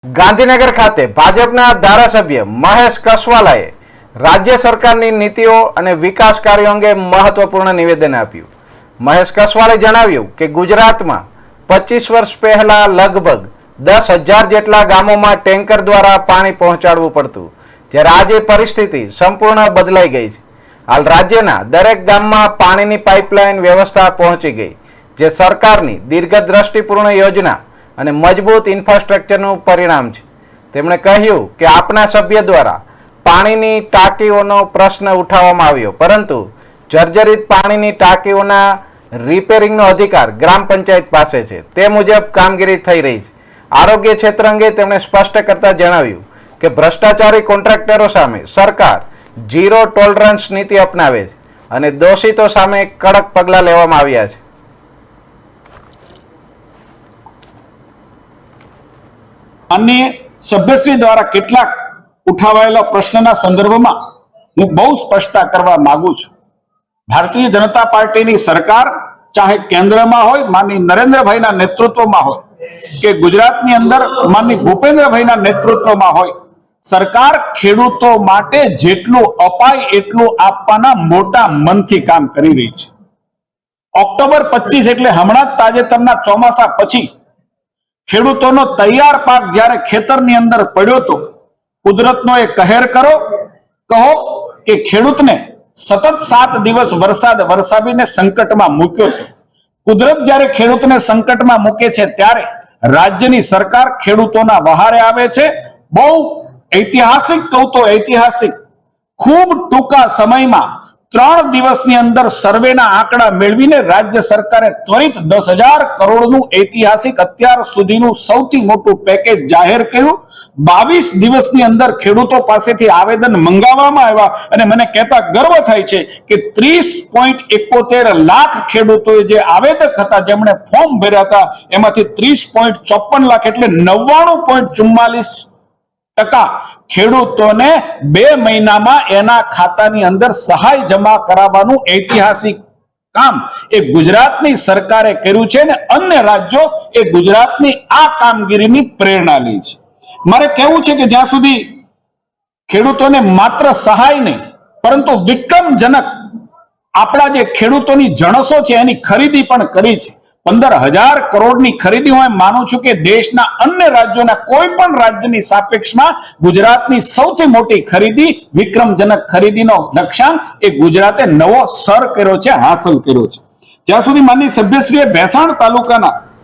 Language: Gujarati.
ગાંધીનગર ખાતે ભાજપના ધારાસભ્ય મહેશ કસવાલાએ રાજ્ય સરકારની નીતિઓ અને વિકાસ કાર્યો અંગે મહત્વપૂર્ણ નિવેદન આપ્યું. મહેશ કસવાલે જણાવ્યું કે ગુજરાતમાં 25 વર્ષ પહેલા લગભગ 10,000 જેટલા ગામોમાં ટેન્કર દ્વારા પાણી પહોંચાડવું પડતું, જ્યારે આજે પરિસ્થિતિ સંપૂર્ણ બદલાઈ ગઈ છે. હાલ રાજ્યના દરેક ગામમાં પાણીની પાઇપલાઇન વ્યવસ્થા પહોંચી ગઈ, જે સરકારની દીર્ઘદ્રષ્ટિપૂર્ણ યોજના અને મજબૂત ઇન્ફ્રાસ્ટ્રક્ચરનું પરિણામ છે. તેમણે કહ્યું કે આપના સભ્ય દ્વારા પાણીની ટાંકીઓનો પ્રશ્ન ઉઠાવવામાં આવ્યો, પરંતુ જર્જરિત પાણીની ટાંકીઓના રિપેરિંગનો અધિકાર ગ્રામ પંચાયત પાસે છે. તે મુજબ કામગીરી થઈ રહી છે. આરોગ્ય ક્ષેત્ર અંગે તેમણે સ્પષ્ટ કરતા જણાવ્યું કે ભ્રષ્ટાચારી કોન્ટ્રાક્ટરો સામે સરકાર ઝીરો ટોલરન્સ નીતિ અપનાવે છે અને દોષિતો સામે કડક પગલાં લેવામાં આવ્યા છે. अन्य सभ्यश्री द्वारा કેટલાક ઉઠાવાયેલા પ્રશ્નના સંદર્ભમાં હું બહુ સ્પષ્ટતા કરવા માંગુ છું. ભારતીય જનતા પાર્ટીની સરકાર ચાહે કેન્દ્રમાં હોય માનની નરેન્દ્રભાઈના નેતૃત્વમાં હોય કે ગુજરાતની અંદર માનની ભૂપેન્દ્રભાઈના નેતૃત્વમાં હોય, સરકાર ખેડૂતો માટે જેટલું અપાય એટલું આપવાના મોટા મનથી કામ કરી રહી છે. ઓક્ટોબર 25 એટલે હમણાં જ તાજેતરના ચોમાસા પછી ખેડૂતોનો તૈયાર પાક જ્યારે ખેતરની અંદર પડ્યો તો કુદરતનો એ કહેર કહો કે ખેડૂતને સતત 7 દિવસ વરસાદ વરસાવીને સંકટમાં મૂક્યો હતો. કુદરત જ્યારે ખેડૂતને સંકટમાં મૂકે છે ત્યારે રાજ્યની સરકાર ખેડૂતોના વહારે આવે છે. બહુ ઐતિહાસિક કહું તો ઐતિહાસિક ખૂબ ટૂંકા સમયમાં 3 દિવસની અંદર સર્વેના આંકડા મેળવીને રાજ્ય સરકારે ત્વરિત 10,000 કરોડનું ઐતિહાસિક અત્યાર સુધીનું સૌથી મોટું પેકેજ જાહેર કર્યું. 22 દિવસની અંદર ખેડૂતો પાસેથી આવેદન મંગાવવામાં આવ્યા અને મને કહેતા ગર્વ થાય છે કે 30.71 લાખ ખેડૂતોએ જે આવેદક હતા, જેમણે ફોર્મ ભર્યા હતા, એમાંથી 30.54 લાખ એટલે 99.44% ખેડૂતોને 2 મહિનામાં એના ખાતાની અંદર સહાય જમા કરાવવાનું ઐતિહાસિક કામ એ ગુજરાતની સરકારે કર્યું છે અને અન્ય રાજ્યો એ ગુજરાતની આ કામગીરીની પ્રેરણા લે છે. મારે કહેવું છે કે જ્યાં સુધી ખેડૂતોને માત્ર સહાય નહીં પરંતુ વિક્રમજનક આપણા જે ખેડૂતોની જણસો છે એની ખરીદી પણ કરી છે. 15,000 કરોડની ખરીદી હું માનું છું કે દેશના અન્ય રાજ્યોના કોઈ પણ રાજ્યની સાપેક્ષમાં ગુજરાતની સૌથી મોટી ખરીદી, વિક્રમજનક ખરીદીનો લક્ષ્યાંક એ ગુજરાતે નવો સર કર્યો છે, હાંસલ કર્યો છે. જ્યાં સુધી માનની સભ્યશ્રીએ ભેસાણ તાલુકાના